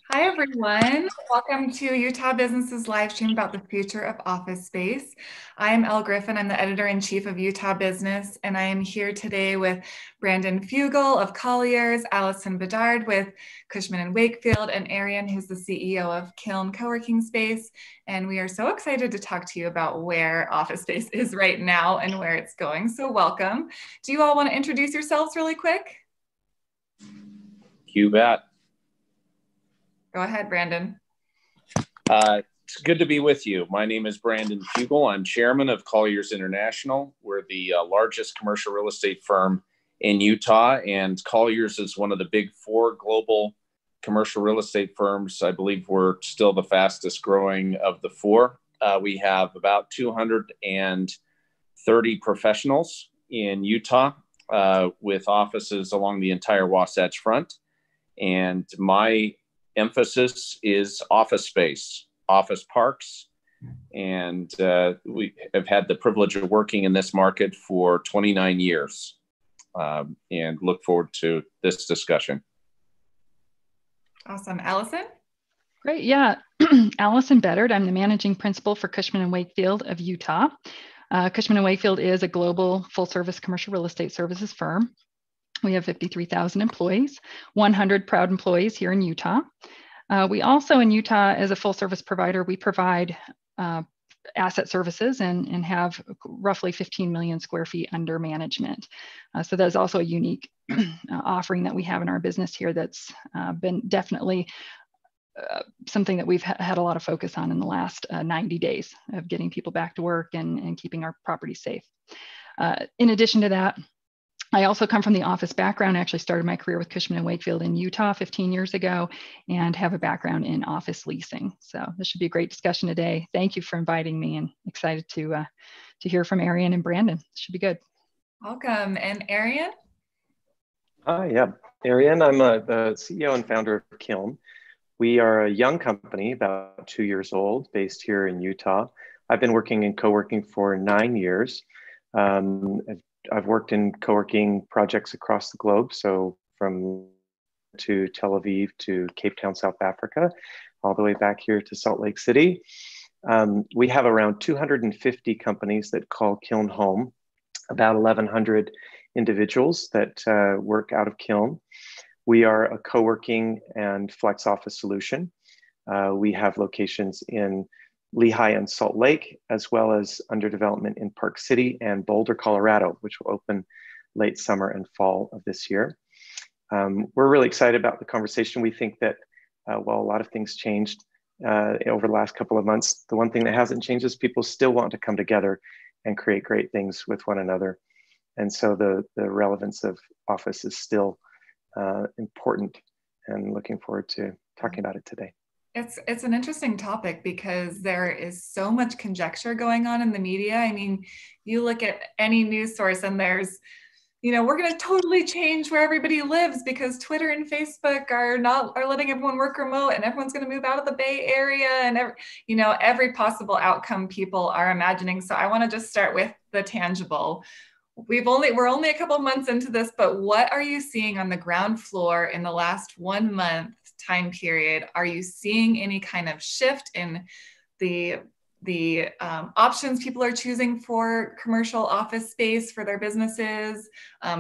Hi, everyone. Welcome to Utah Business's live stream about the future of office space. I am Elle Griffin. I'm the editor-in-chief of Utah Business, and I am here today with Brandon Fugal of Colliers, Alison Beddard with Cushman and Wakefield, and Arian, who's the CEO of Kiln co-working space. And we are so excited to talk to you about where office space is right now and where it's going. So welcome. Do you all want to introduce yourselves really quick? You bet. Go ahead, Brandon. It's good to be with you. My name is Brandon Fugal. I'm chairman of Colliers International. We're the largest commercial real estate firm in Utah, and Colliers is one of the big four global commercial real estate firms. I believe we're still the fastest growing of the four. We have about 230 professionals in Utah with offices along the entire Wasatch Front. And my emphasis is office space, office parks, and we have had the privilege of working in this market for 29 years and look forward to this discussion. Awesome. Alison? Great. Yeah. Alison Beddard. I'm the managing principal for Cushman and Wakefield of Utah. Cushman and Wakefield is a global full-service commercial real estate services firm. We have 53,000 employees, 100 proud employees here in Utah. We also in Utah, as a full service provider, we provide asset services and have roughly 15 million square feet under management. So that's also a unique offering that we have in our business here that's been definitely something that we've had a lot of focus on in the last 90 days of getting people back to work and keeping our properties safe. In addition to that, I also come from the office background. I actually started my career with Cushman and Wakefield in Utah 15 years ago and have a background in office leasing. So this should be a great discussion today. Thank you for inviting me and excited to hear from Arian and Brandon. This should be good. Welcome. And Arian? Hi, yeah. Arian, I'm the CEO and founder of Kiln. We are a young company, about 2 years old, based here in Utah. I've been working in co-working for 9 years. I've worked in co-working projects across the globe, so from to Tel Aviv to Cape Town, South Africa, all the way back here to Salt Lake City. We have around 250 companies that call Kiln home, about 1,100 individuals that work out of Kiln. We are a co-working and flex office solution. We have locations in Lehigh and Salt Lake, as well as under development in Park City and Boulder, Colorado, which will open late summer and fall of this year. We're really excited about the conversation. We think that while a lot of things changed over the last couple of months, the one thing that hasn't changed is people still want to come together and create great things with one another. And so the relevance of office is still important, and looking forward to talking about it today. It's an interesting topic because there is so much conjecture going on in the media. I mean, you look at any news source and there's, we're going to totally change where everybody lives because Twitter and Facebook are letting everyone work remote, and everyone's going to move out of the Bay Area, and every possible outcome people are imagining. So I want to just start with the tangible. We're only a couple of months into this, but what are you seeing on the ground floor in the last 1 month time period? Are you seeing any kind of shift in the options people are choosing for commercial office space for their businesses,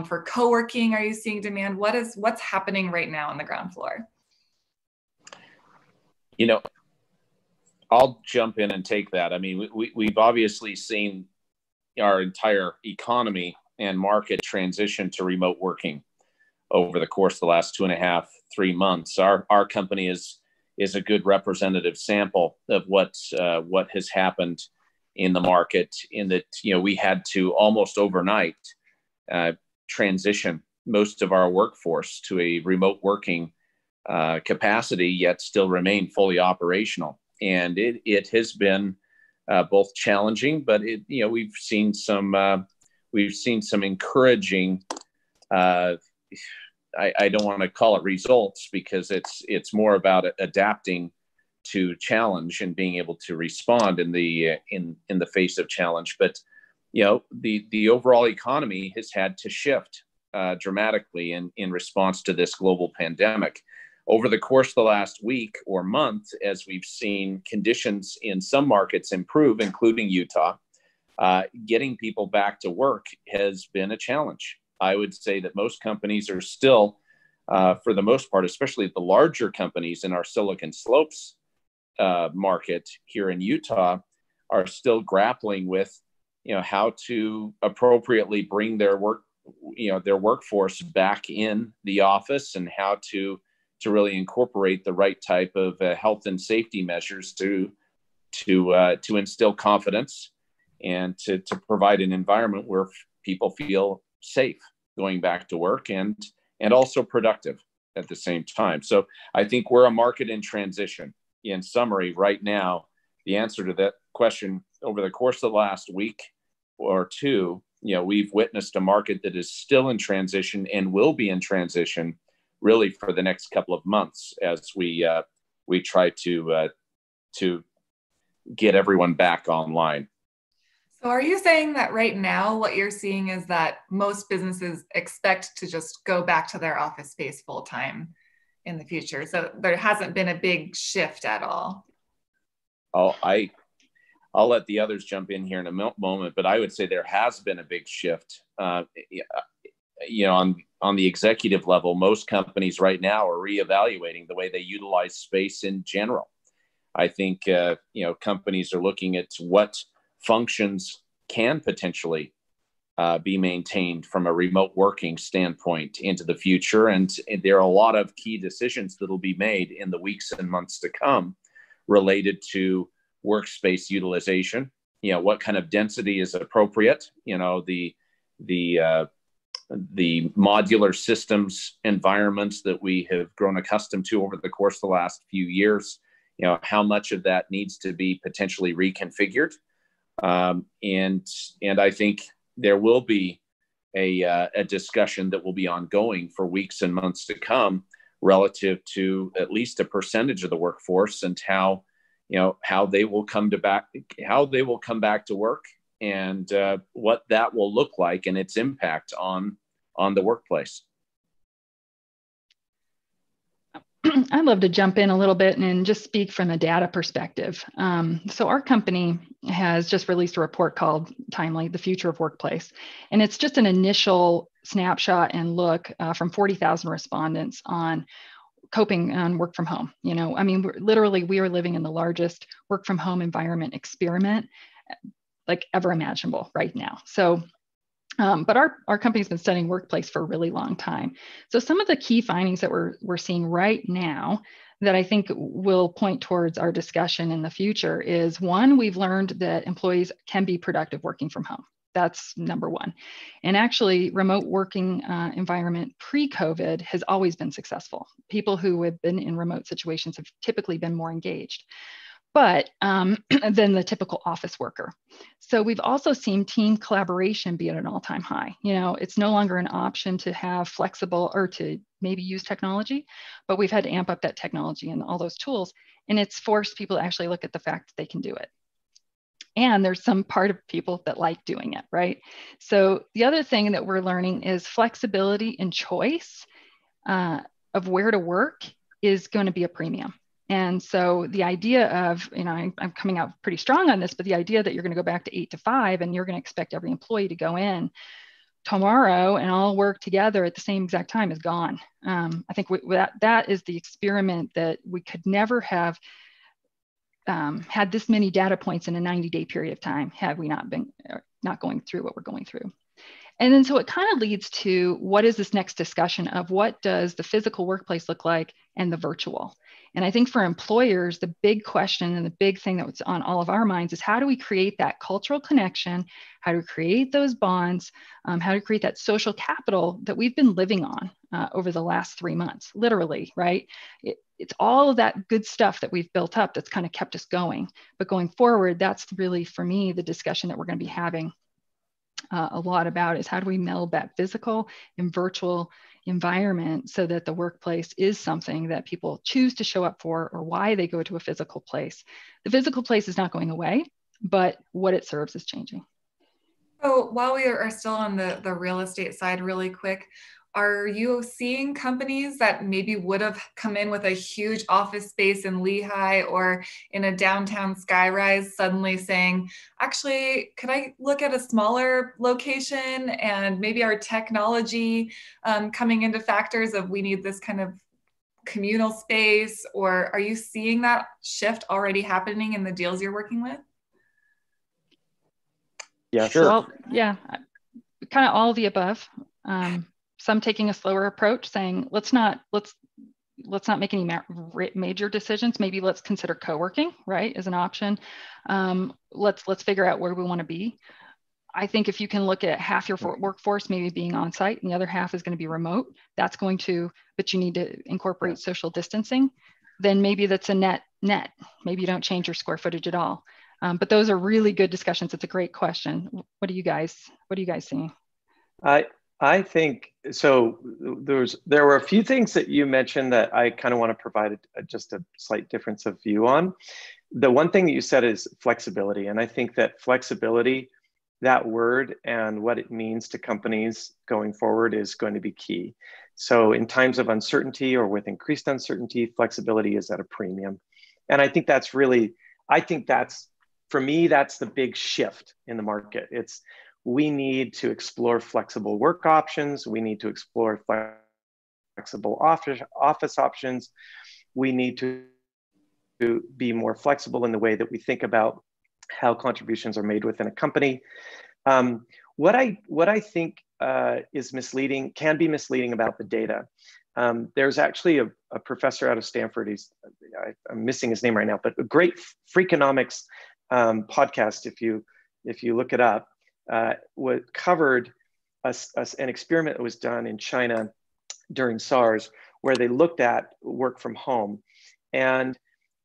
for co-working? Are you seeing demand? What's happening right now on the ground floor? I'll jump in and take that. I mean, we've obviously seen our entire economy and market transition to remote working over the course of the last 2.5, 3 months. Our company is a good representative sample of what has happened in the market, in that, we had to almost overnight transition most of our workforce to a remote working capacity, yet still remain fully operational. And it has been both challenging, but we've seen some encouraging. I don't want to call it results, because it's more about adapting to challenge and being able to respond in the face of challenge. But the overall economy has had to shift dramatically in response to this global pandemic. over the course of the last week or month, as we've seen conditions in some markets improve, including Utah, getting people back to work has been a challenge. I would say that most companies are still, for the most part, especially the larger companies in our Silicon Slopes market here in Utah, are still grappling with, how to appropriately bring their workforce back in the office, and how to really incorporate the right type of health and safety measures to instill confidence and to provide an environment where people feel safe going back to work and also productive at the same time. So I think we're a market in transition. In summary, right now, the answer to that question, over the course of the last week or two, we've witnessed a market that is still in transition and will be in transition really for the next couple of months as we try to get everyone back online. So are you saying that right now what you're seeing is that most businesses expect to just go back to their office space full time in the future? So there hasn't been a big shift at all? I'll let the others jump in here in a moment, but I would say there has been a big shift. On the executive level, most companies right now are reevaluating the way they utilize space in general. I think companies are looking at what functions can potentially be maintained from a remote working standpoint into the future. And there are a lot of key decisions that will be made in the weeks and months to come related to workspace utilization. What kind of density is appropriate? The modular systems environments that we have grown accustomed to over the course of the last few years, how much of that needs to be potentially reconfigured. And I think there will be a discussion that will be ongoing for weeks and months to come relative to at least a percentage of the workforce and how they will come back to work, and what that will look like and its impact on the workplace. I'd love to jump in a little bit and just speak from a data perspective. So our company has just released a report called Timely, The Future of Workplace. And it's just an initial snapshot and look from 40,000 respondents on coping on work from home. We are living in the largest work from home environment experiment like ever imaginable right now. So but our company's been studying workplace for a really long time. So some of the key findings that we're seeing right now that I think will point towards our discussion in the future is, one, we've learned that employees can be productive working from home. That's number one. And actually, remote working environment pre-COVID has always been successful. People who have been in remote situations have typically been more engaged, but than the typical office worker. So we've also seen team collaboration be at an all-time high. It's no longer an option to have flexible or to maybe use technology, but we've had to amp up that technology and all those tools. And it's forced people to actually look at the fact that they can do it. And there's some part of people that like doing it, right? So the other thing that we're learning is flexibility and choice of where to work is going to be a premium. And so the idea of, I'm coming out pretty strong on this, but the idea that you're going to go back to 8 to 5 and you're going to expect every employee to go in tomorrow and all work together at the same exact time is gone. I think that is the experiment that we could never have had this many data points in a 90-day period of time had we not been not going through what we're going through. And then so it kind of leads to what is this next discussion of what does the physical workplace look like and the virtual? And I think for employers, the big question and the big thing that's on all of our minds is how do we create that cultural connection? How do we create those bonds? How do we create that social capital that we've been living on over the last 3 months, literally, right? It's all of that good stuff that we've built up that's kind of kept us going. But going forward, that's really, for me, the discussion that we're going to be having a lot about is how do we meld that physical and virtual environment so that the workplace is something that people choose to show up for, or why they go to a physical place. The physical place is not going away, but what it serves is changing. So while we are still on the real estate side really quick, are you seeing companies that maybe would have come in with a huge office space in Lehigh or in a downtown skyrise suddenly saying, actually, could I look at a smaller location, and maybe our technology coming into factors of we need this kind of communal space? Or are you seeing that shift already happening in the deals you're working with? Yeah, sure. sure. Yeah, kind of all of the above. Some taking a slower approach, saying let's not make any major decisions. Maybe let's consider co-working, right, as an option. Let's figure out where we want to be. I think if you can look at half your workforce maybe being on site and the other half is going to be remote, but you need to incorporate social distancing, then maybe that's a net. Maybe you don't change your square footage at all. But those are really good discussions. It's a great question. What are you guys seeing? I think so. There were a few things that you mentioned that I kind of want to provide just a slight difference of view on. The one thing that you said is flexibility, and I think that flexibility, that word and what it means to companies going forward, is going to be key. So in times of uncertainty or with increased uncertainty, flexibility is at a premium, and I think that's for me, that's the big shift in the market. We need to explore flexible work options. We need to explore flexible office options. We need to be more flexible in the way that we think about how contributions are made within a company. What I think is misleading, can be misleading about the data. There's actually a professor out of Stanford. I'm missing his name right now, but a great Freakonomics podcast, if you look it up, covered an experiment that was done in China during SARS, where they looked at work from home. And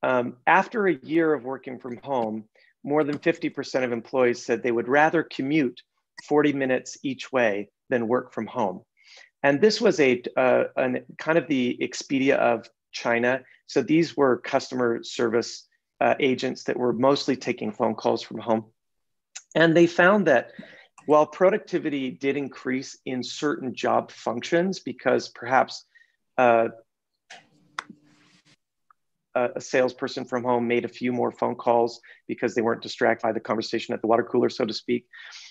after a year of working from home, more than 50% of employees said they would rather commute 40 minutes each way than work from home. And this was a kind of the Expedia of China. So these were customer service agents that were mostly taking phone calls from home. And they found that while productivity did increase in certain job functions, because perhaps a salesperson from home made a few more phone calls because they weren't distracted by the conversation at the water cooler, so to speak,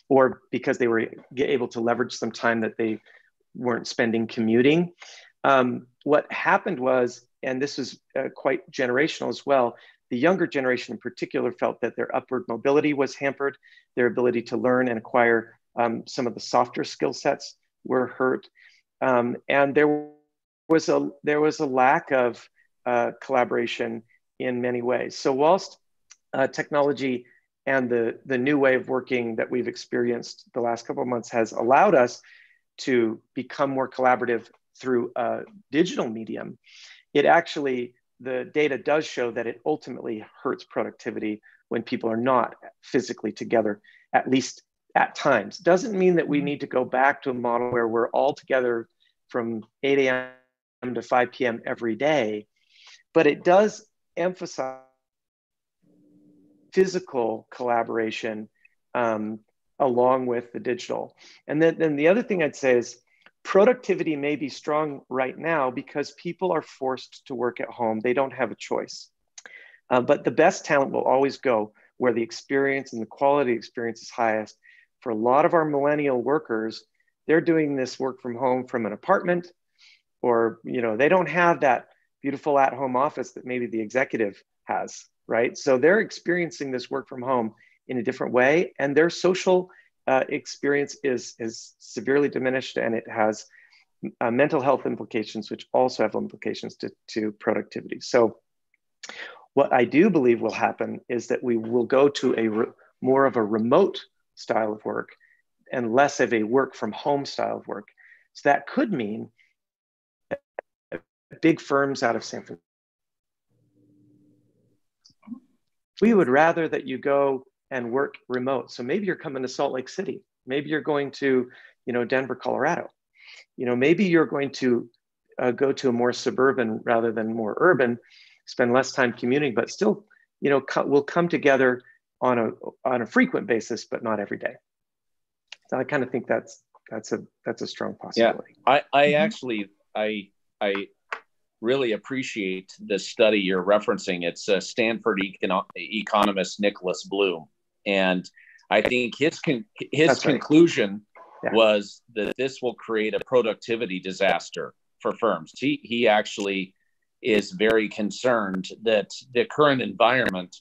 or because they were able to leverage some time that they weren't spending commuting. What happened was, and this is quite generational as well, the younger generation in particular felt that their upward mobility was hampered, their ability to learn and acquire some of the softer skill sets were hurt, and there was a lack of collaboration in many ways. So whilst technology and the new way of working that we've experienced the last couple of months has allowed us to become more collaborative through a digital medium, the data does show that it ultimately hurts productivity when people are not physically together, at least at times. Doesn't mean that we need to go back to a model where we're all together from 8 a.m. to 5 p.m. every day, but it does emphasize physical collaboration along with the digital. And then the other thing I'd say is productivity may be strong right now because people are forced to work at home. They don't have a choice. But the best talent will always go where the experience and the quality experience is highest. For a lot of our millennial workers, they're doing this work from home from an apartment, or they don't have that beautiful at-home office that maybe the executive has, right? So they're experiencing this work from home in a different way, and their social experience is severely diminished, and it has mental health implications, which also have implications to productivity. So what I do believe will happen is that we will go to more of a remote style of work and less of a work from home style of work. So that could mean big firms out of San Francisco, we would rather that you go and work remote. So maybe you're coming to Salt Lake City. Maybe you're going to, Denver, Colorado. Maybe you're going to go to a more suburban rather than more urban, spend less time commuting, but still, we'll come together on a frequent basis, but not every day. So I kind of think that's that's a strong Yeah, possibility. I actually I really appreciate the study you're referencing. It's Stanford economist Nicholas Bloom, and I think his conclusion was that this will create a productivity disaster for firms. He actually is very concerned that the current environment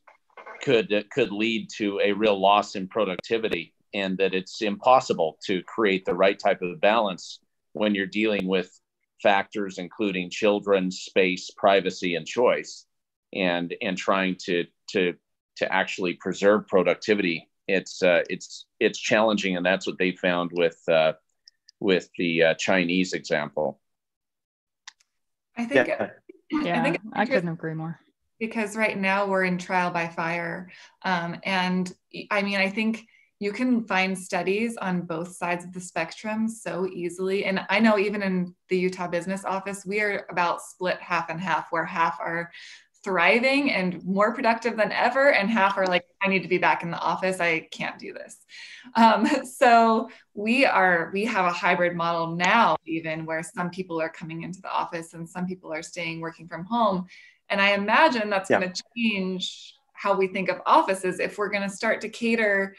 could lead to a real loss in productivity, and that it's impossible to create the right type of balance when you're dealing with factors including children, space, privacy, and choice, and trying to actually preserve productivity. It's challenging, and that's what they found with the Chinese example. I think I couldn't agree more. Because right now we're in trial by fire, and I mean, I think you can find studies on both sides of the spectrum so easily. And I know even in the Utah business office, we are about split half and half, where half are thriving and more productive than ever, and half are like, I need to be back in the office. I can't do this. So we have a hybrid model now, even where some people are coming into the office and some people are staying working from home. And I imagine that's going to change how we think of offices if we're going to start to cater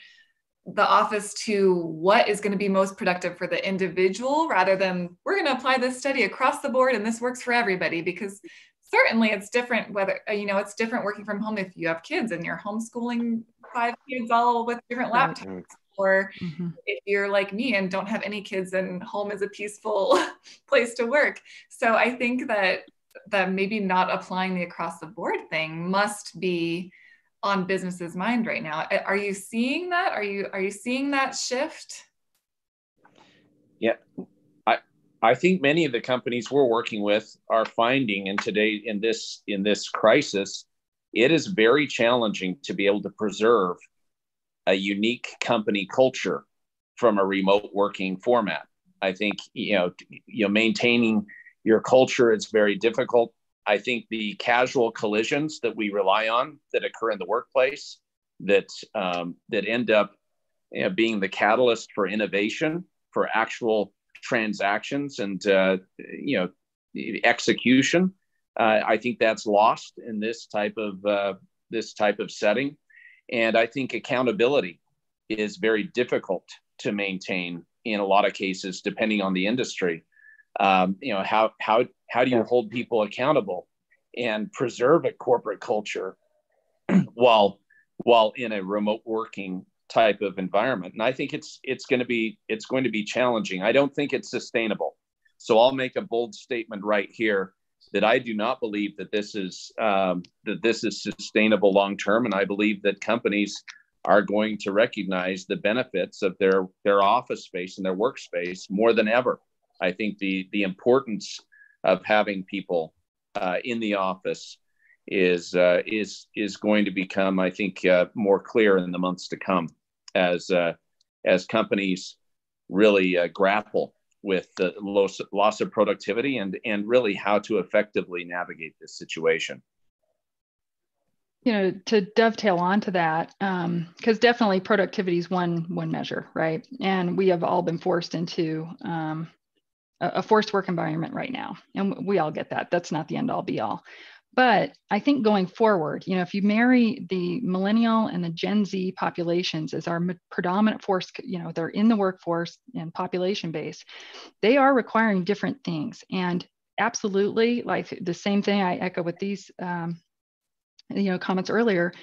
the office to what is going to be most productive for the individual, rather than we're going to apply this study across the board and this works for everybody. Because certainly it's different whether, it's different working from home if you have kids and you're homeschooling 5 kids all with different laptops, or if you're like me and don't have any kids and home is a peaceful place to work. So I think that maybe not applying the across the board thing must be on business's mind right now. Are you seeing that? Are you seeing that shift? Yeah, I think many of the companies we're working with are finding, and today in this crisis, it is very challenging to be able to preserve a unique company culture from a remote working format. I think maintaining your culture is very difficult. I think the casual collisions that we rely on that occur in the workplace that end up being the catalyst for innovation, for actual transactions and execution, I think that's lost in this type of setting. And I think accountability is very difficult to maintain in a lot of cases, depending on the industry. How do you hold people accountable and preserve a corporate culture while in a remote working type of environment? And I think it's going to be challenging. I don't think it's sustainable. So I'll make a bold statement right here that I do not believe that this is sustainable long term, and I believe that companies are going to recognize the benefits of their office space and their workspace more than ever. I think the importance of having people in the office is going to become, I think, more clear in the months to come as companies really grapple with the loss of productivity and really how to effectively navigate this situation. To dovetail onto that, because definitely productivity is one measure, right? And we have all been forced into a forced work environment right now. And we all get that. That's not the end all be all. But I think going forward, if you marry the millennial and the Gen Z populations as our predominant force, they're in the workforce and population base, they are requiring different things. And absolutely, like the same thing I echo with these comments earlier,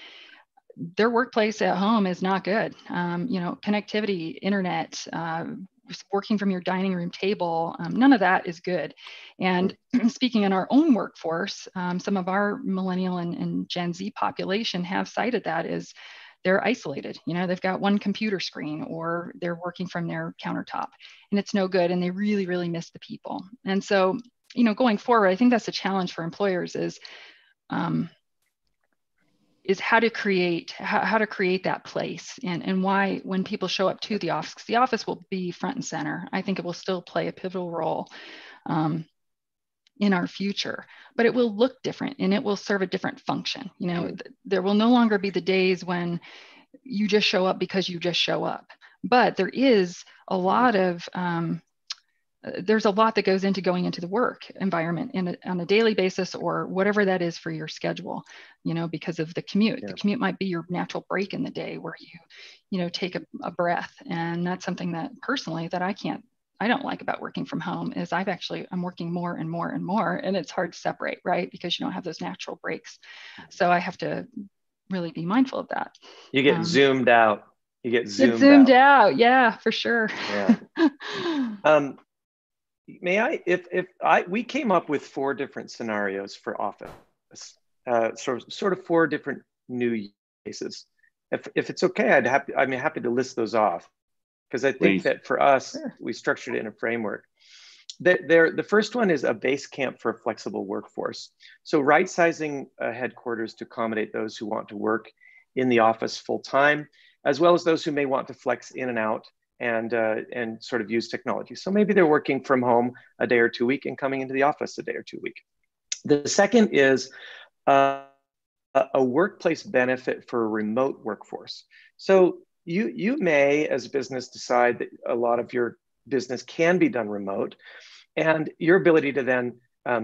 their workplace at home is not good. Connectivity, internet, working from your dining room table, none of that is good. And speaking in our own workforce, some of our millennial and Gen Z population have cited that as they're isolated. They've got one computer screen or they're working from their countertop and it's no good. And they really, really miss the people. And so, going forward, I think that's a challenge for employers is how to create that place and why when people show up to the office, 'cause the office will be front and center. I think it will still play a pivotal role in our future, but it will look different and it will serve a different function. There will no longer be the days when you just show up because you just show up. But there is a lot of there's a lot that goes into going into the work environment on a daily basis, or whatever that is for your schedule, because of the commute. The commute might be your natural break in the day where you take a breath. And that's something that personally that I don't like about working from home is I'm working more and more and more, and it's hard to separate, right? Because you don't have those natural breaks. So I have to really be mindful of that. You get zoomed out. You get zoomed out. Yeah, for sure. Yeah. We came up with 4 different scenarios for office, sort of 4 different new cases. If it's okay, I'm happy to list those off, because I think that for us, we structured it in a framework. The first one is a base camp for a flexible workforce. So right sizing headquarters to accommodate those who want to work in the office full time, as well as those who may want to flex in and out and sort of use technology. So maybe they're working from home a day or 2 a week and coming into the office a day or 2 a week. The second is a workplace benefit for a remote workforce. So you may, as a business, decide that a lot of your business can be done remote, and your ability to then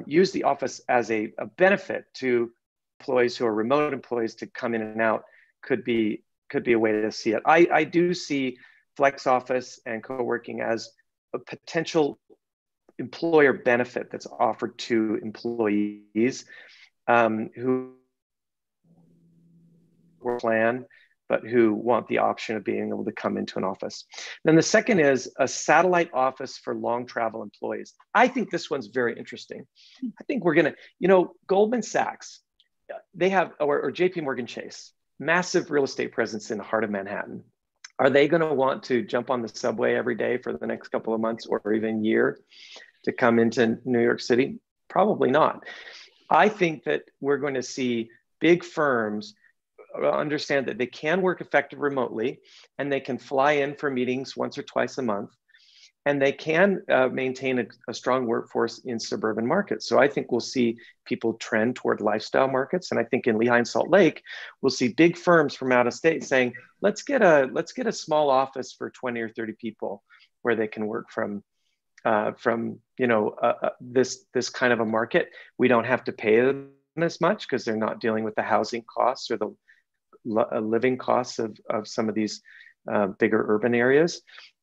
use the office as a benefit to employees who are remote employees to come in and out could be a way to see it. I do see flex office and co-working as a potential employer benefit that's offered to employees who plan, but who want the option of being able to come into an office. Then the second is a satellite office for long travel employees. I think this one's very interesting. I think we're gonna, Goldman Sachs, they have, or JP Morgan Chase, massive real estate presence in the heart of Manhattan. Are they going to want to jump on the subway every day for the next couple of months or even year to come into New York City? Probably not. I think that we're going to see big firms understand that they can work effectively remotely, and they can fly in for meetings once or twice a month, and they can maintain a strong workforce in suburban markets. So I think we'll see people trend toward lifestyle markets. And I think in Lehigh and Salt Lake, we'll see big firms from out of state saying, let's get a small office for 20 or 30 people where they can work from this kind of a market. We don't have to pay them as much because they're not dealing with the housing costs or the living costs of some of these bigger urban areas.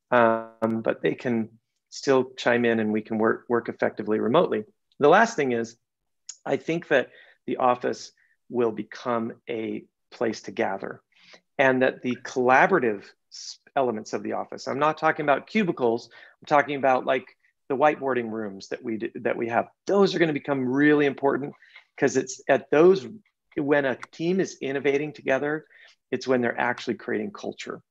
But they can still chime in, and we can work effectively remotely. The last thing is, I think that the office will become a place to gather, and that the collaborative elements of the office, I'm not talking about cubicles, I'm talking about like the whiteboarding rooms that we have. Those are going to become really important, because it's at those, when a team is innovating together, it's when they're actually creating culture.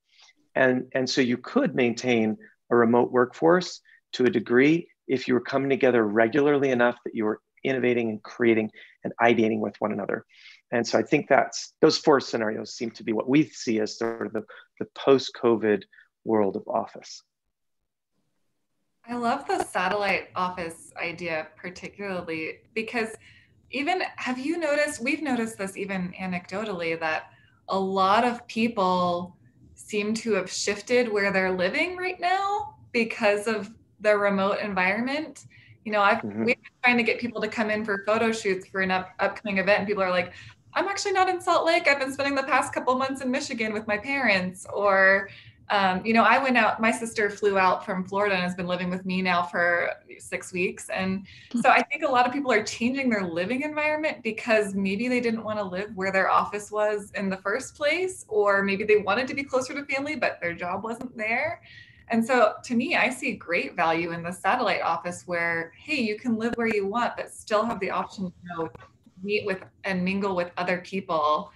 And so you could maintain a remote workforce to a degree if you were coming together regularly enough that you were innovating and creating and ideating with one another. And so I think those 4 scenarios seem to be what we see as sort of the post-COVID world of office. I love the satellite office idea particularly, because we've noticed this even anecdotally, that a lot of people seem to have shifted where they're living right now because of the remote environment. We've been trying to get people to come in for photo shoots for an upcoming event, and people are like, I'm actually not in Salt Lake. I've been spending the past couple months in Michigan with my parents. Or, I went out, my sister flew out from Florida and has been living with me now for 6 weeks. And so I think a lot of people are changing their living environment because maybe they didn't want to live where their office was in the first place, or maybe they wanted to be closer to family, but their job wasn't there. And so to me, I see great value in the satellite office where, hey, you can live where you want, but still have the option to meet with and mingle with other people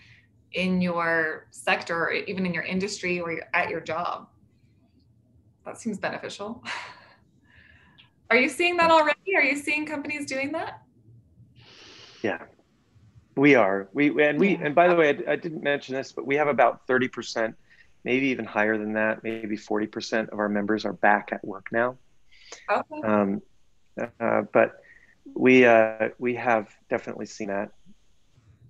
in your sector, or even in your industry, or at your job. That seems beneficial. Are you seeing that already? Are you seeing companies doing that? Yeah, we are. And by the way, I didn't mention this, but we have about 30%, maybe even higher than that, maybe 40% of our members are back at work now. Okay. But we have definitely seen that.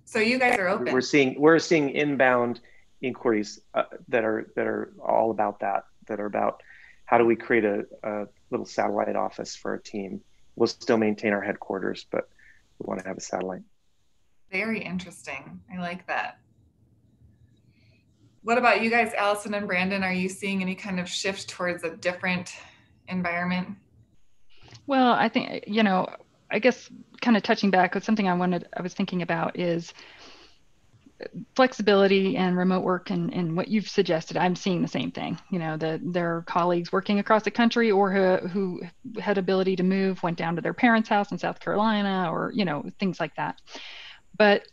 So you guys are open. We're seeing inbound inquiries that are all about that. that are about how do we create a little satellite office for our team. We'll still maintain our headquarters, but we want to have a satellite. Very interesting. I like that. What about you guys, Alison and Brandon? Are you seeing any kind of shift towards a different environment? Well, I think, I guess kind of touching back, something I was thinking about is flexibility and remote work, and what you've suggested. I'm seeing the same thing. Their colleagues working across the country or who had ability to move went down to their parents' house in South Carolina, or things like that. But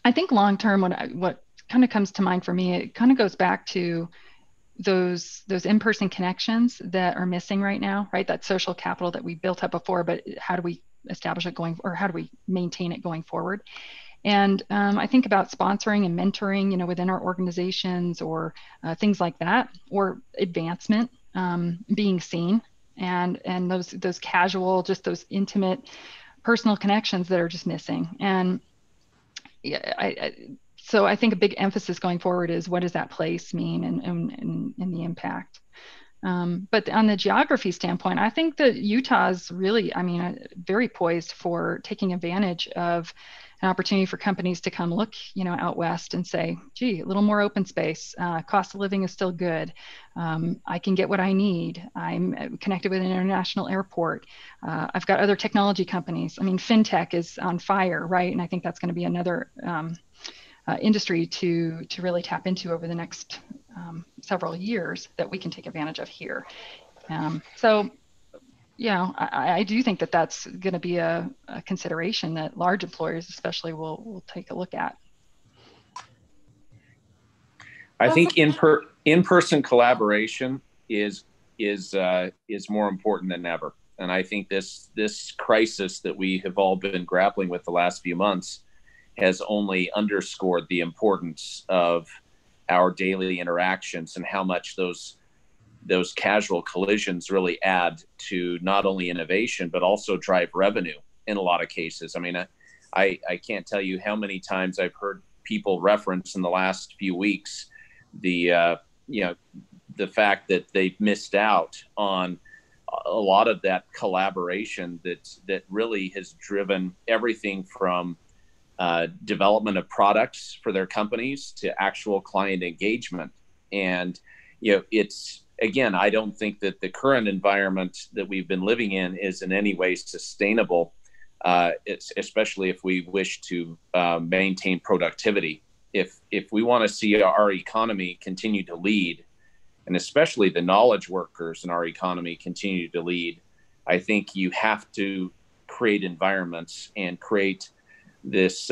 I think long term, what kind of comes to mind for me, it kind of goes back to those in-person connections that are missing right now, right? That social capital that we built up before, but how do we establish it or how do we maintain it going forward? And I think about sponsoring and mentoring, within our organizations, or things like that, or advancement, being seen, and those casual, just those intimate, personal connections that are just missing. And so I think a big emphasis going forward is, what does that place mean, and the impact. But on the geography standpoint, I think that Utah's really, very poised for taking advantage of an opportunity for companies to come look, out west and say, gee, a little more open space, cost of living is still good. I can get what I need. I'm connected with an international airport. I've got other technology companies. FinTech is on fire, right? And I think that's going to be another industry to really tap into over the next several years that we can take advantage of here. I do think that that's going to be a consideration that large employers especially will take a look at. I think in-person collaboration is more important than ever. And I think this crisis that we have all been grappling with the last few months has only underscored the importance of our daily interactions and how much those casual collisions really add to not only innovation, but also drive revenue in a lot of cases. I can't tell you how many times I've heard people reference in the last few weeks the fact that they've missed out on a lot of that collaboration that really has driven everything from development of products for their companies to actual client engagement. And, it's, again, I don't think that the current environment that we've been living in is in any way sustainable, especially if we wish to maintain productivity. If we want to see our economy continue to lead, and especially the knowledge workers in our economy continue to lead, I think you have to create environments and create this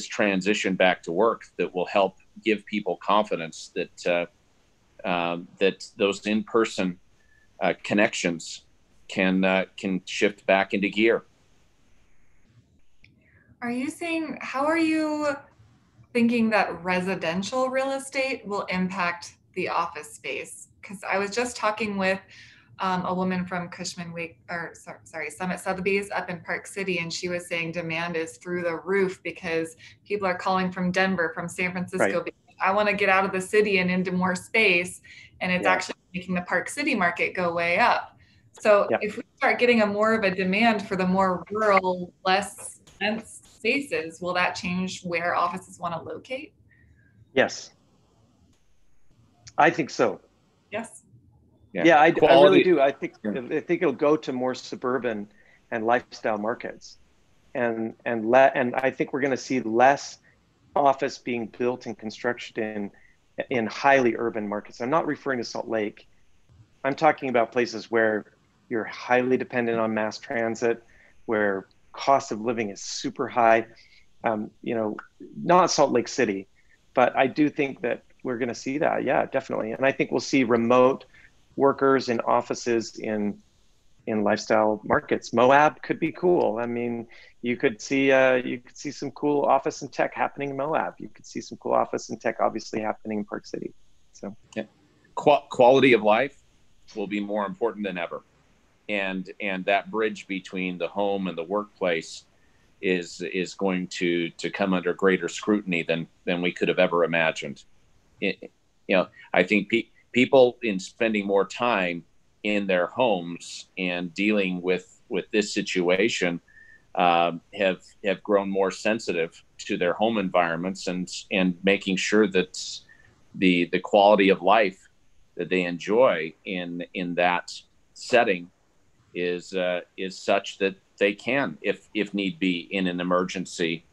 transition back to work that will help give people confidence that those in-person connections can shift back into gear. How are you thinking that residential real estate will impact the office space? Because I was just talking with a woman from Cushman Summit Sotheby's up in Park City, and she was saying demand is through the roof because people are calling from Denver, from San Francisco. Right. I want to get out of the city and into more space, and it's actually making the Park City market go way up. So if we start getting more of a demand for the more rural, less dense spaces, will that change where offices want to locate? Yes, I think so. Yes. Yeah, I really do. I think it'll go to more suburban and lifestyle markets, and I think we're going to see less office being built and constructed in highly urban markets. I'm not referring to Salt Lake. I'm talking about places where you're highly dependent on mass transit, where cost of living is super high. Not Salt Lake City, but I do think that we're going to see that. Yeah, definitely. And I think we'll see remote workers in offices in lifestyle markets. Moab could be cool. You could see some cool office and tech happening in Moab. You could see some cool office and tech obviously happening in Park City. So quality of life will be more important than ever, and that bridge between the home and the workplace is going to come under greater scrutiny than we could have ever imagined. I think people in spending more time in their homes and dealing with this situation have grown more sensitive to their home environments and making sure that the quality of life that they enjoy in that setting is such that they can, if need be, in an emergency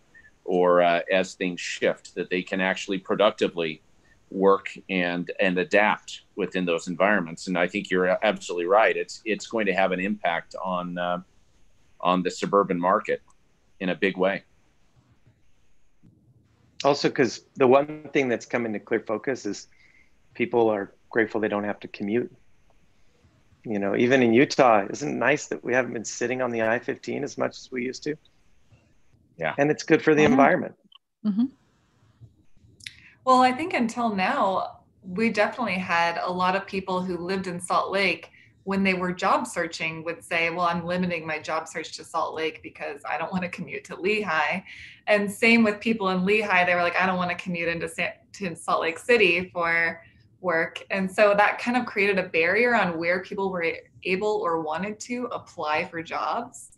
or as things shift, that they can actually productively work and adapt within those environments. And I think you're absolutely right. It's going to have an impact on the suburban market in a big way. Also, because the one thing that's come into clear focus is people are grateful they don't have to commute. You know, even in Utah, isn't it nice that we haven't been sitting on the I-15 as much as we used to? Yeah. And it's good for the environment. Mm-hmm. Well, I think until now, we definitely had a lot of people who lived in Salt Lake when they were job searching would say, well, I'm limiting my job search to Salt Lake because I don't want to commute to Lehigh. And same with people in Lehigh, they were like, I don't want to commute to Salt Lake City for work. And so that kind of created a barrier on where people were able or wanted to apply for jobs.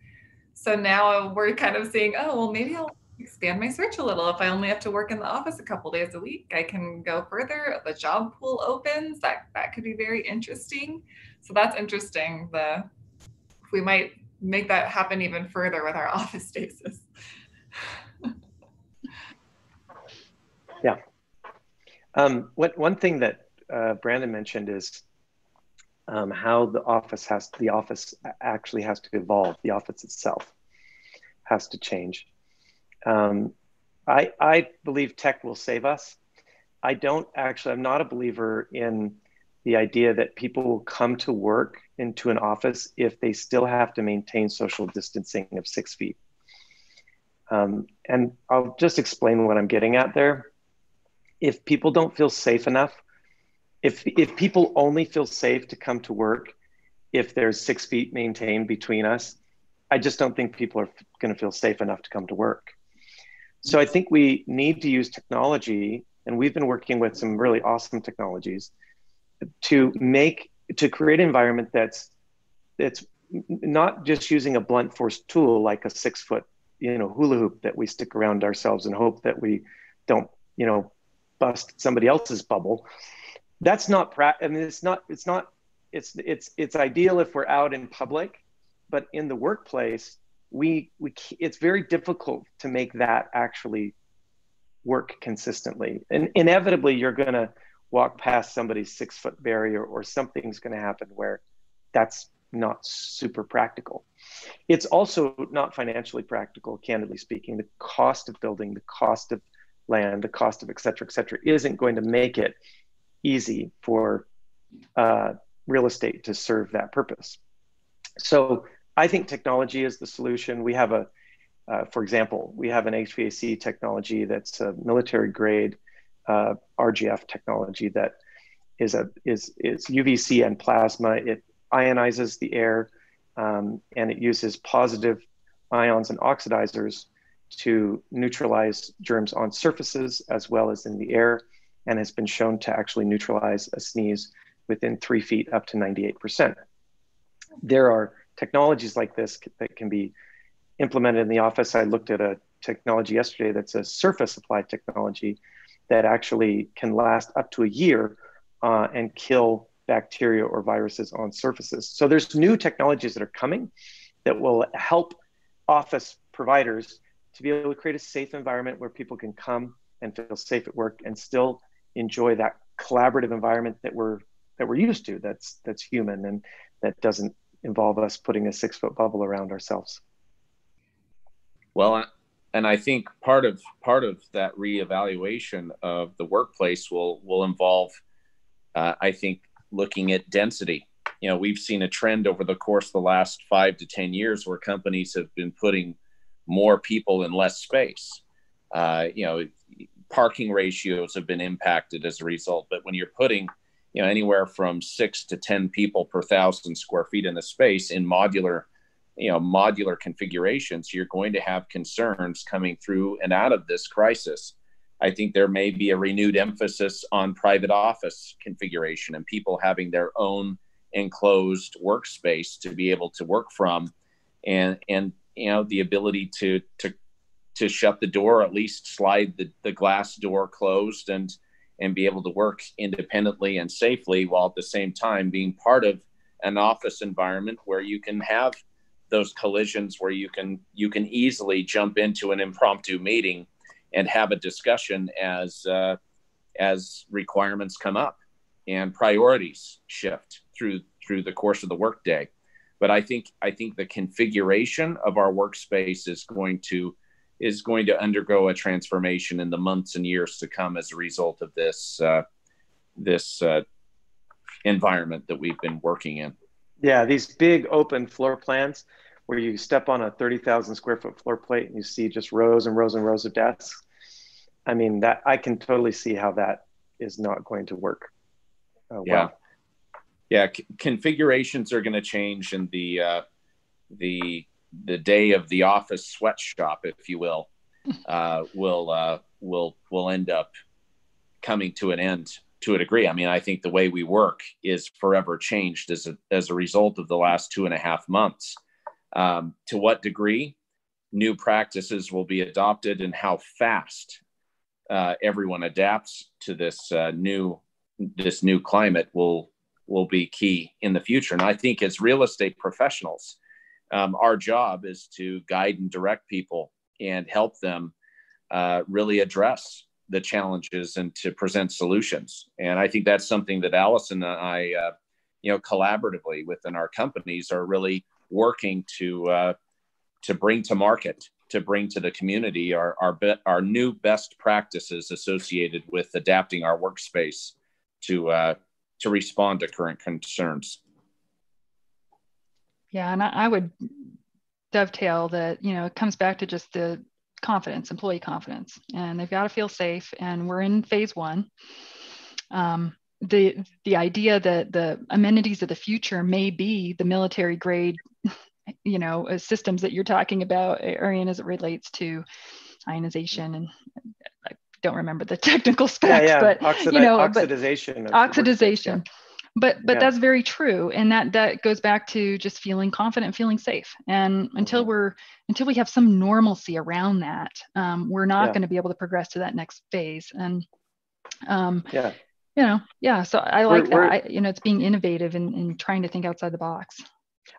So now we're kind of saying, oh, well, maybe I'll expand my search a little. If I only have to work in the office a couple days a week, I can go further. The job pool opens. That could be very interesting. So that's interesting. We might make that happen even further with our office spaces. Yeah. One thing that Brandon mentioned is how the office actually has to evolve. The office itself has to change. I believe tech will save us. I'm not a believer in the idea that people will come to work into an office if they still have to maintain social distancing of 6 feet. And I'll just explain what I'm getting at there. If people don't feel safe enough, if people only feel safe to come to work if there's 6 feet maintained between us, I just don't think people are going to feel safe enough to come to work. So I think we need to use technology, and we've been working with some really awesome technologies to create an environment that's not just using a blunt force tool like a 6 foot, hula hoop that we stick around ourselves and hope that we don't, bust somebody else's bubble. That's not it's ideal if we're out in public, but in the workplace, it's very difficult to make that actually work consistently. And inevitably, you're going to walk past somebody's 6 foot barrier, or something's going to happen where that's not super practical. It's also not financially practical, candidly speaking. The cost of building, the cost of land, the cost of et cetera, isn't going to make it easy for real estate to serve that purpose. So I think technology is the solution. We have for example, we have an HVAC technology that's a military grade RGF technology that is UVC and plasma. It ionizes the air and it uses positive ions and oxidizers to neutralize germs on surfaces as well as in the air, and has been shown to actually neutralize a sneeze within 3 feet up to 98%. There are technologies like this that can be implemented in the office. I looked at a technology yesterday that's a surface applied technology that actually can last up to a year and kill bacteria or viruses on surfaces. So there's new technologies that are coming that will help office providers to be able to create a safe environment where people can come and feel safe at work and still enjoy that collaborative environment that we're used to, that's human, and that doesn't involve us putting a 6 foot bubble around ourselves. Well, and I think part of that reevaluation of the workplace will involve, I think, looking at density. We've seen a trend over the course of the last 5 to 10 years where companies have been putting more people in less space. Parking ratios have been impacted as a result. But when you're putting, anywhere from 6 to 10 people per 1,000 square feet in the space in modular configurations, you're going to have concerns coming through and out of this crisis I think there may be a renewed emphasis on private office configuration and people having their own enclosed workspace to be able to work from, and the ability to shut the door, at least slide the glass door closed, and be able to work independently and safely, while at the same time being part of an office environment where you can have those collisions, where you can easily jump into an impromptu meeting and have a discussion as requirements come up and priorities shift through the course of the workday. But I think the configuration of our workspace is going to undergo a transformation in the months and years to come as a result of this environment that we've been working in. Yeah, these big open floor plans where you step on a 30,000 square foot floor plate and you see just rows and rows and rows of desks. I mean, that I can totally see how that is not going to work. Configurations are going to change, and the day of the office sweatshop, if you will end up coming to an end to a degree. I mean, I think the way we work is forever changed as a result of the last 2.5 months. To what degree new practices will be adopted and how fast everyone adapts to this new climate will be key in the future. And I think as real estate professionals, our job is to guide and direct people and help them really address the challenges and to present solutions. And I think that's something that Alison and I, collaboratively within our companies are really working to bring to market, to bring to the community our new best practices associated with adapting our workspace to respond to current concerns. Yeah, and I would dovetail that, it comes back to just the confidence, employee confidence, and they've got to feel safe. And we're in phase one. The idea that the amenities of the future may be the military grade, systems that you're talking about, Arian, as it relates to ionization, and I don't remember the technical specs, but oxidization. Oxidization. But that's very true, and that goes back to just feeling confident, feeling safe. And until we have some normalcy around that, we're not going to be able to progress to that next phase. And so I like that. It's being innovative and trying to think outside the box.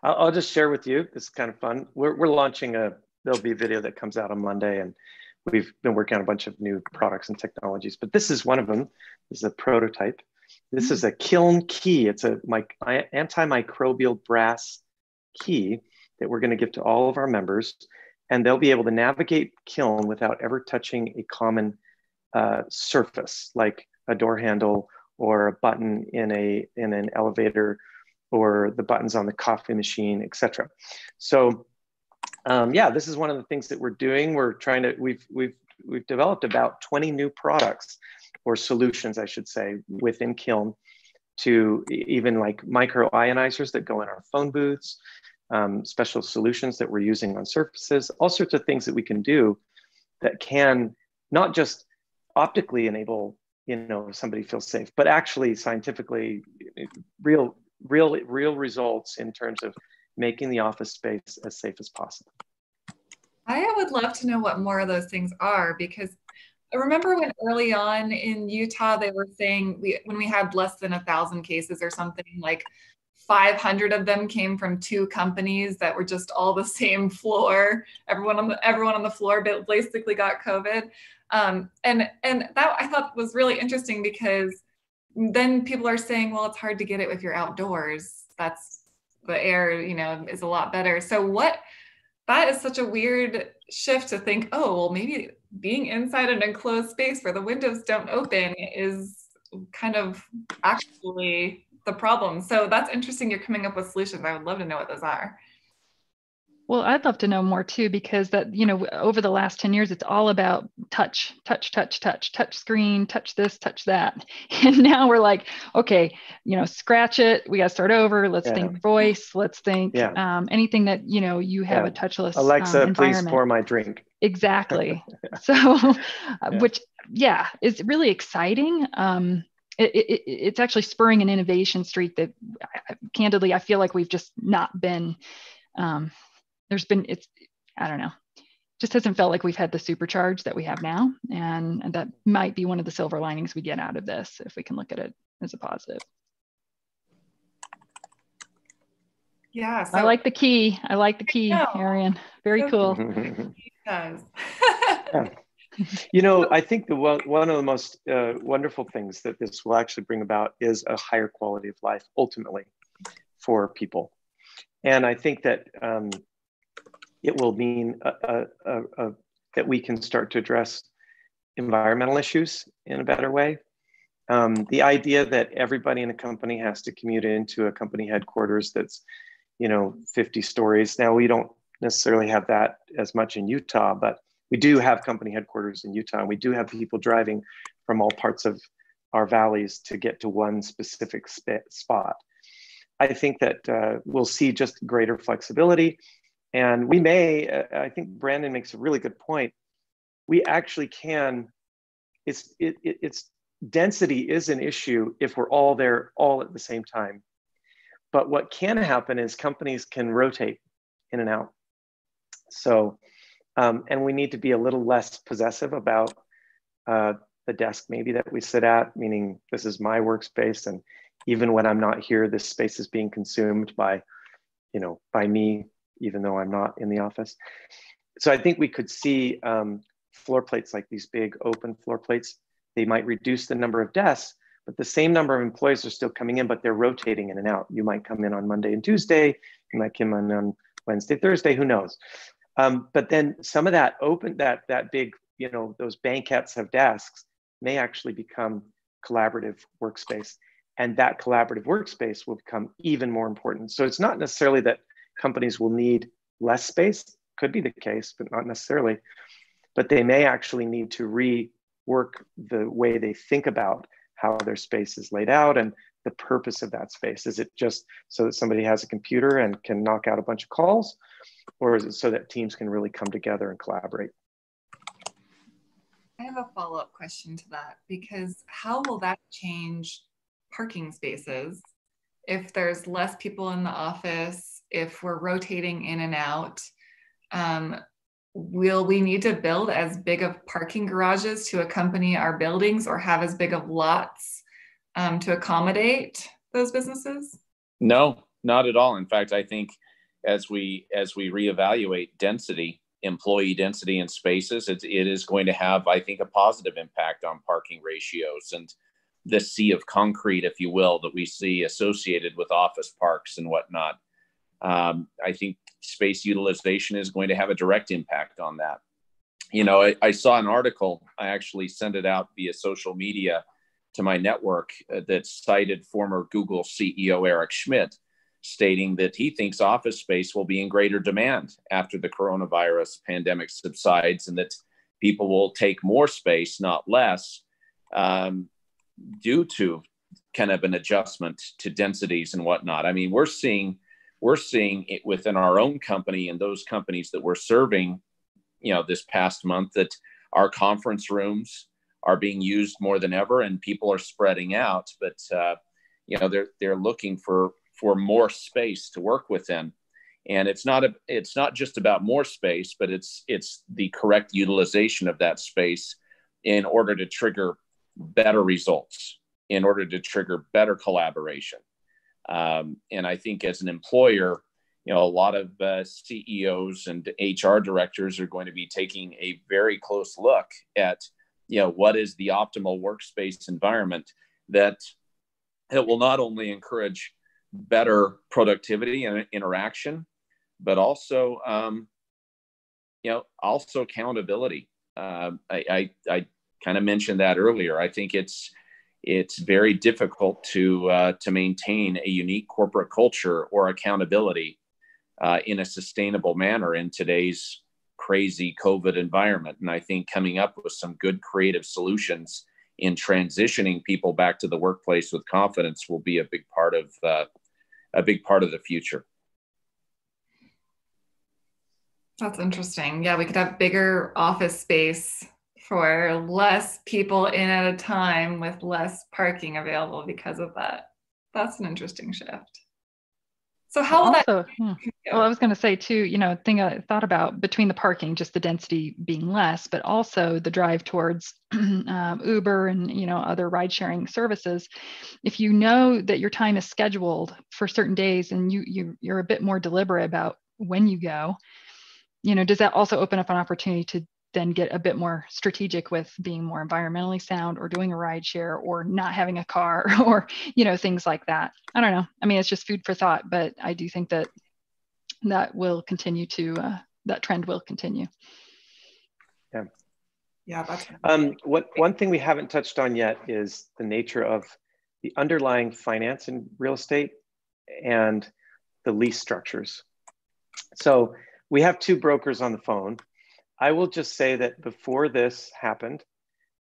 I'll just share with you. This is kind of fun. We're launching there'll be a video that comes out on Monday, and we've been working on a bunch of new products and technologies, but this is one of them. This is a prototype. This is a Kiln key. It's a antimicrobial brass key that we're going to give to all of our members, and they'll be able to navigate Kiln without ever touching a common surface like a door handle or a button in an elevator or the buttons on the coffee machine, etc. So this is one of the things that we're doing. We've developed about 20 new products or solutions, I should say, within Kiln, to even like micro ionizers that go in our phone booths, special solutions that we're using on surfaces, all sorts of things that we can do that can not just optically enable, somebody feels safe, but actually scientifically real results in terms of making the office space as safe as possible. I would love to know what more of those things are, because I remember when early on in Utah, they were saying when we had less than 1,000 cases or something, like 500 of them came from 2 companies that were just all the same floor. Everyone on the floor basically got COVID. And that I thought was really interesting, because then people are saying, well, it's hard to get it if you're outdoors. That's the air, is a lot better. So that is such a weird shift to think, oh, well, maybe being inside an enclosed space where the windows don't open is kind of actually the problem. So that's interesting. You're coming up with solutions. I would love to know what those are. Well, I'd love to know more too, because that, over the last 10 years, it's all about touch screen, touch this, touch that. And now we're like, okay, scratch it. We got to start over. Let's think voice. Let's think anything that, you have a touchless Alexa, environment. please pour my drink. Exactly. So, which, is really exciting. It's actually spurring an innovation streak that candidly, I feel like we've just not been, I don't know, just hasn't felt like we've had the supercharge that we have now. And that might be one of the silver linings we get out of this, if we can look at it as a positive. Yeah. So I like the key, Arian. Very cool. He does. I think one of the most wonderful things that this will actually bring about is a higher quality of life, ultimately, for people. And I think that it will mean that we can start to address environmental issues in a better way. The idea that everybody in a company has to commute into a company headquarters that's, 50 stories. Now, we don't necessarily have that as much in Utah, but we do have company headquarters in Utah, and we do have people driving from all parts of our valleys to get to one specific spot. I think that we'll see just greater flexibility. And we may, I think Brandon makes a really good point. We actually can, it's density is an issue if we're all there all at the same time. But what can happen is companies can rotate in and out. So, and we need to be a little less possessive about the desk maybe that we sit at, meaning this is my workspace. And even when I'm not here, this space is being consumed by me, even though I'm not in the office. So I think we could see floor plates like these big open floor plates. They might reduce the number of desks, but the same number of employees are still coming in, but they're rotating in and out. You might come in on Monday and Tuesday. You might come in on Wednesday, Thursday, who knows? But then some of that that big, those banquettes of desks may actually become collaborative workspace. And that collaborative workspace will become even more important. So it's not necessarily that companies will need less space. Could be the case, but not necessarily. But they may actually need to rework the way they think about how their space is laid out and the purpose of that space. Is it just so that somebody has a computer and can knock out a bunch of calls? Or is it so that teams can really come together and collaborate? I have a follow-up question to that, because how will that change parking spaces if there's less people in the office, if we're rotating in and out? Will we need to build as big of parking garages to accompany our buildings, or have as big of lots to accommodate those businesses? No, not at all. In fact, I think as we reevaluate density, employee density in spaces, it is going to have, I think, a positive impact on parking ratios and the sea of concrete, if you will, that we see associated with office parks and whatnot. I think space utilization is going to have a direct impact on that. I saw an article, I actually sent it out via social media to my network that cited former Google CEO Eric Schmidt, stating that he thinks office space will be in greater demand after the coronavirus pandemic subsides, and that people will take more space, not less, due to kind of an adjustment to densities and whatnot. I mean, we're seeing it within our own company and those companies that we're serving, this past month, that our conference rooms are being used more than ever, and people are spreading out. But they're looking for more space to work within, and it's not just about more space, but it's the correct utilization of that space in order to trigger better results, in order to trigger better collaboration. And I think as an employer, a lot of CEOs and HR directors are going to be taking a very close look at, what is the optimal workspace environment that it will not only encourage better productivity and interaction, but also, also accountability. I kind of mentioned that earlier. I think it's very difficult to maintain a unique corporate culture or accountability in a sustainable manner in today's crazy COVID environment. And I think coming up with some good creative solutions in transitioning people back to the workplace with confidence will be a big part of the future. That's interesting. Yeah, we could have bigger office space for less people in at a time with less parking available because of that. That's an interesting shift. So how will also, well, I was going to say too, thing I thought about between the parking, just the density being less, but also the drive towards Uber and, other ride sharing services. If you know that your time is scheduled for certain days and you're a bit more deliberate about when you go, does that also open up an opportunity to then get a bit more strategic with being more environmentally sound or doing a ride share or not having a car or, things like that? I don't know. I mean, it's just food for thought, but I do think that will continue that trend will continue. Yeah. Yeah. That's one thing we haven't touched on yet is the nature of the underlying finance in real estate and the lease structures. So we have two brokers on the phone. I will just say that before this happened,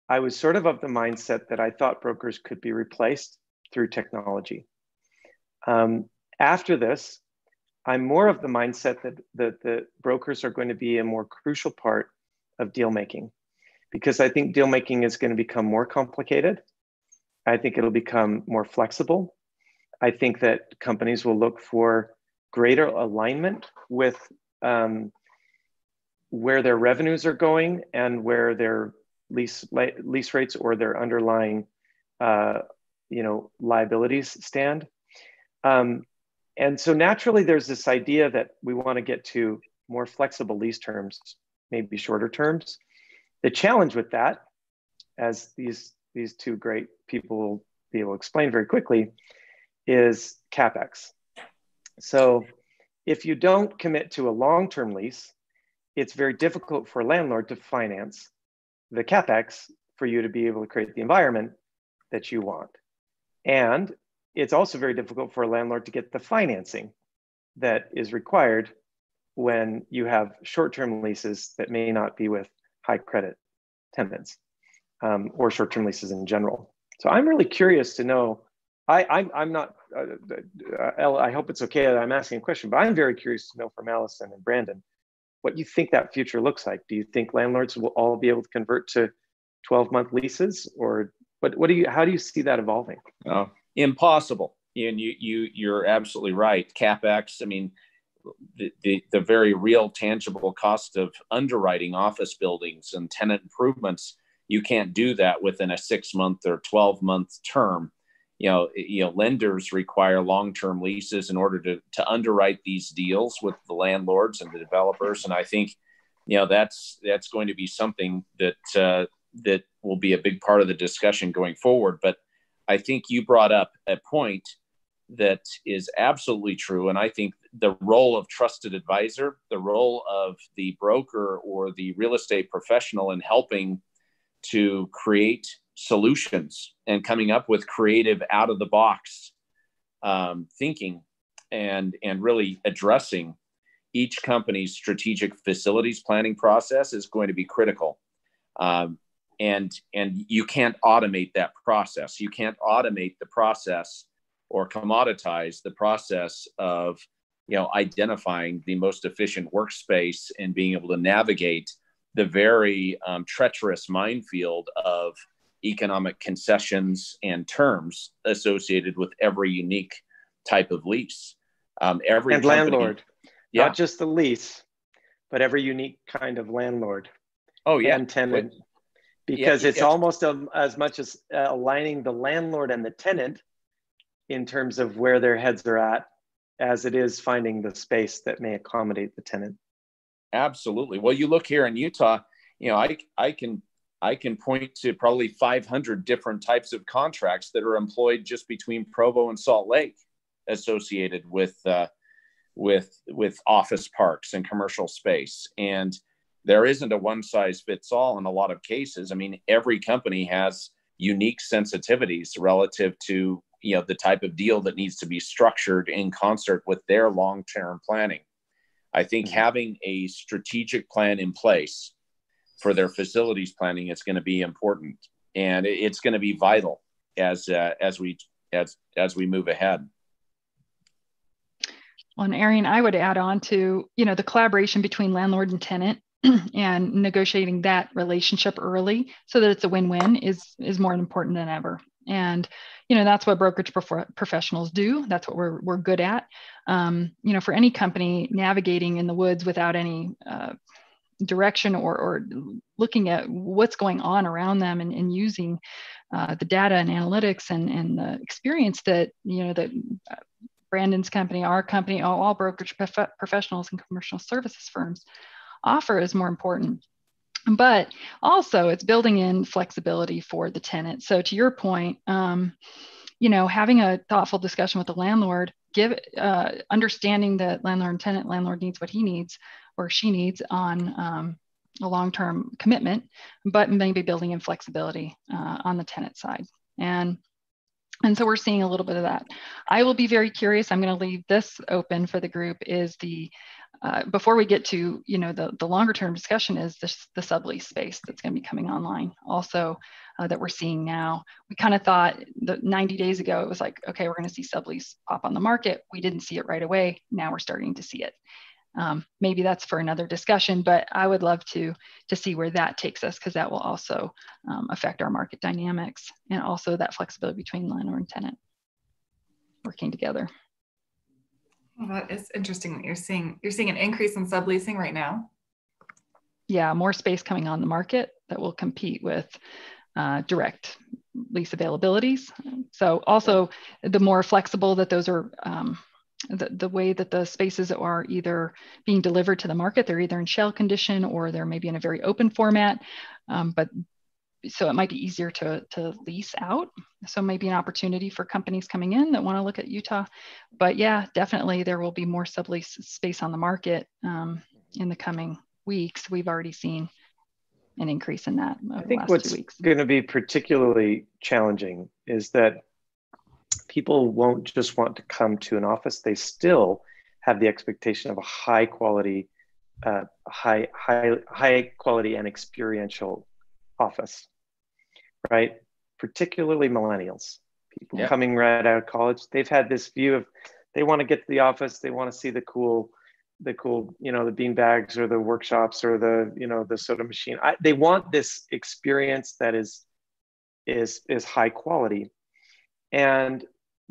I was sort of the mindset that I thought brokers could be replaced through technology. After this, I'm more of the mindset that the brokers are going to be a more crucial part of deal making, because I think deal making is going to become more complicated. I think it'll become more flexible. I think that companies will look for greater alignment with where their revenues are going and where their lease rates or their underlying liabilities stand. And so naturally there's this idea that we want to get to more flexible lease terms, maybe shorter terms. The challenge with that, as these two great people will be able to explain very quickly, is CapEx. So if you don't commit to a long-term lease, it's very difficult for a landlord to finance the CapEx for you to be able to create the environment that you want. And it's also very difficult for a landlord to get the financing that is required when you have short-term leases that may not be with high credit tenants or short-term leases in general. So I'm really curious to know, I'm not, I hope it's okay that I'm asking a question, but I'm very curious to know from Alison and Brandon what you think that future looks like. Do you think landlords will all be able to convert to 12-month leases, or how do you see that evolving? Oh, impossible. And you're absolutely right. CapEx, I mean, the very real tangible cost of underwriting office buildings and tenant improvements, you can't do that within a 6-month or 12-month term. Lenders require long-term leases in order to underwrite these deals with the landlords and the developers. And I think, that's going to be something that will be a big part of the discussion going forward. But I think you brought up a point that is absolutely true. And I think the role of trusted advisor, the role of the broker or the real estate professional in helping to create solutions and coming up with creative out of the box thinking and really addressing each company's strategic facilities planning process is going to be critical. And you can't automate that process. You can't automate the process or commoditize the process of identifying the most efficient workspace and being able to navigate the very treacherous minefield of economic concessions and terms associated with every unique type of lease. Every and company, landlord, not just the lease, but every unique kind of landlord. Oh yeah, and tenant, because it's almost as much as aligning the landlord and the tenant in terms of where their heads are at, as it is finding the space that may accommodate the tenant. Absolutely. Well, you look here in Utah, I can point to probably 500 different types of contracts that are employed just between Provo and Salt Lake, associated with office parks and commercial space. And there isn't a one size fits all in a lot of cases. I mean, every company has unique sensitivities relative to the type of deal that needs to be structured in concert with their long-term planning. I think having a strategic plan in place for their facilities planning is going to be important, and it's going to be vital as we move ahead. Well, and Arian, I would add on to, the collaboration between landlord and tenant and negotiating that relationship early so that it's a win-win is more important than ever. And, that's what brokerage professionals do. That's what we're good at. For any company navigating in the woods without any direction or looking at what's going on around them and using the data and analytics and the experience that, that Brandon's company, our company, all brokerage professionals and commercial services firms offer is more important. But also it's building in flexibility for the tenant. So to your point, having a thoughtful discussion with the landlord, understanding that landlord and tenant, landlord needs what he needs or she needs on a long-term commitment, but maybe building in flexibility on the tenant side. And so we're seeing a little bit of that. I will be very curious. I'm going to leave this open for the group. Is before we get to the longer term discussion, is the sublease space that's going to be coming online. Also, that we're seeing now. We kind of thought that 90 days ago it was like, okay, we're going to see sublease pop on the market. We didn't see it right away. Now we're starting to see it. Maybe that's for another discussion, but I would love to see where that takes us, because that will also affect our market dynamics and also that flexibility between landlord and tenant working together. Well, that is interesting that you're seeing an increase in subleasing right now. Yeah, more space coming on the market that will compete with direct lease availabilities. So also the more flexible that those are, the way that the spaces are either being delivered to the market, they're either in shell condition or they're maybe in a very open format. But so it might be easier to lease out. So maybe an opportunity for companies coming in that want to look at Utah. But yeah, definitely there will be more sublease space on the market in the coming weeks. We've already seen an increase in that over the last 2 weeks. What's going to be particularly challenging is that people won't just want to come to an office. They still have the expectation of a high quality and experiential office, right? Particularly millennials, people coming right out of college. They've had this view of, they want to get to the office. They want to see the cool, the bean bags or the workshops or the soda machine. They want this experience that is high quality. And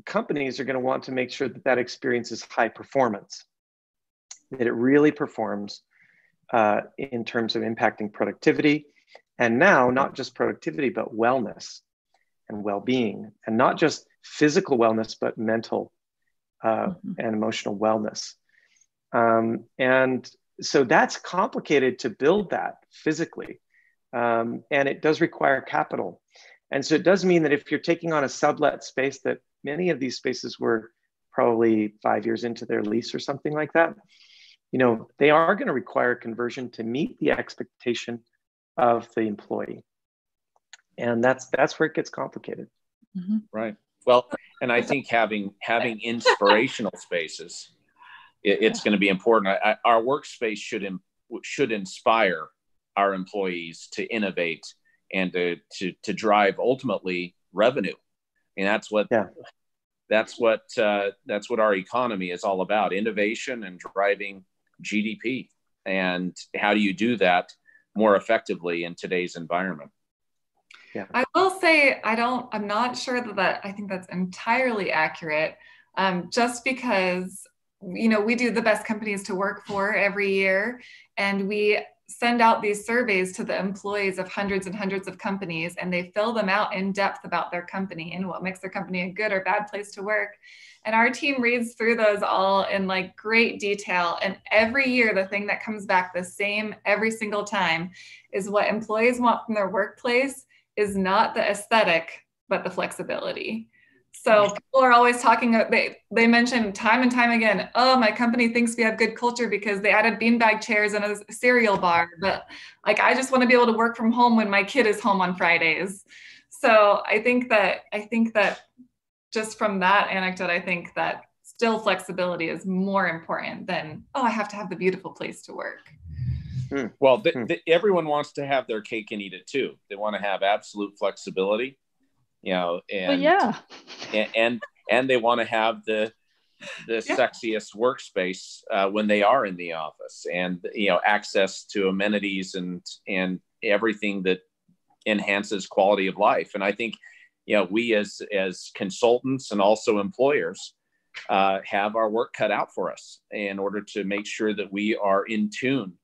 companies are going to want to make sure that that experience is high performance, that it really performs in terms of impacting productivity. And now, not just productivity, but wellness and well-being, and not just physical wellness, but mental and emotional wellness. And so that's complicated to build that physically. And it does require capital. And so it does mean that if you're taking on a sublet space, that many of these spaces were probably 5 years into their lease or something like that, they are going to require conversion to meet the expectation of the employee. And that's where it gets complicated. Mm-hmm. Right. Well, and I think having inspirational spaces, it's going to be important. Our workspace should inspire our employees to innovate and to drive ultimately revenue. And that's what our economy is all about: innovation and driving GDP. And how do you do that more effectively in today's environment? Yeah. I will say I'm not sure that I think that's entirely accurate. Just because we do the best companies to work for every year, and we send out these surveys to the employees of hundreds and hundreds of companies, and they fill them out in depth about their company and what makes their company a good or bad place to work. And our team reads through those all in like great detail. And every year, the thing that comes back the same every single time is what employees want from their workplace is not the aesthetic, but the flexibility. So people are always talking, they mention time and time again, oh, my company thinks we have good culture because they added beanbag chairs and a cereal bar. But like, I just want to be able to work from home when my kid is home on Fridays. So I think that just from that anecdote, I think that still flexibility is more important than, oh, I have to have the beautiful place to work. Well, everyone wants to have their cake and eat it too. They want to have absolute flexibility, you know, and and they want to have the sexiest workspace when they are in the office, and you know, access to amenities and everything that enhances quality of life. And I think, you know, we as consultants and also employers have our work cut out for us in order to make sure that we are in tune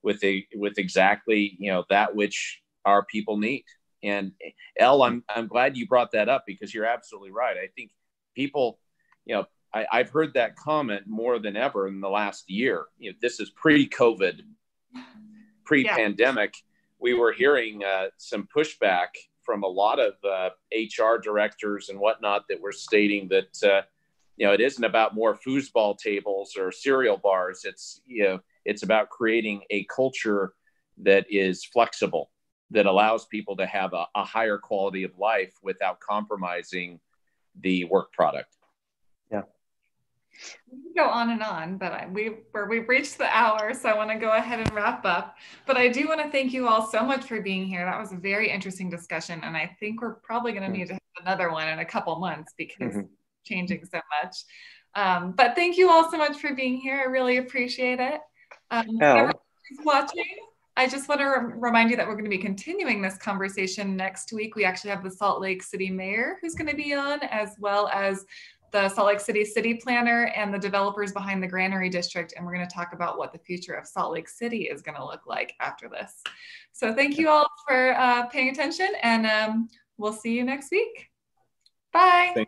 with exactly, you know, that which our people need. And Elle, I'm glad you brought that up, because you're absolutely right. I think people, you know, I've heard that comment more than ever in the last year. You know, this is pre-COVID, pre-pandemic. We were hearing some pushback from a lot of HR directors and whatnot that were stating that, you know, it isn't about more foosball tables or cereal bars. It's, you know, it's about creating a culture that is flexible, that allows people to have a higher quality of life without compromising the work product. Yeah. We can go on, but we've reached the hour, so I want to go ahead and wrap up. But I do want to thank you all so much for being here. That was a very interesting discussion, and I think we're probably going to need to have another one in a couple months, because it's changing so much. But thank you all so much for being here. I really appreciate it. Everyone who's watching, I just want to remind you that we're going to be continuing this conversation next week. We actually have the Salt Lake City Mayor who's going to be on, as well as the Salt Lake City City Planner and the developers behind the Granary District. And we're going to talk about what the future of Salt Lake City is going to look like after this. So thank you all for paying attention, and we'll see you next week. Bye.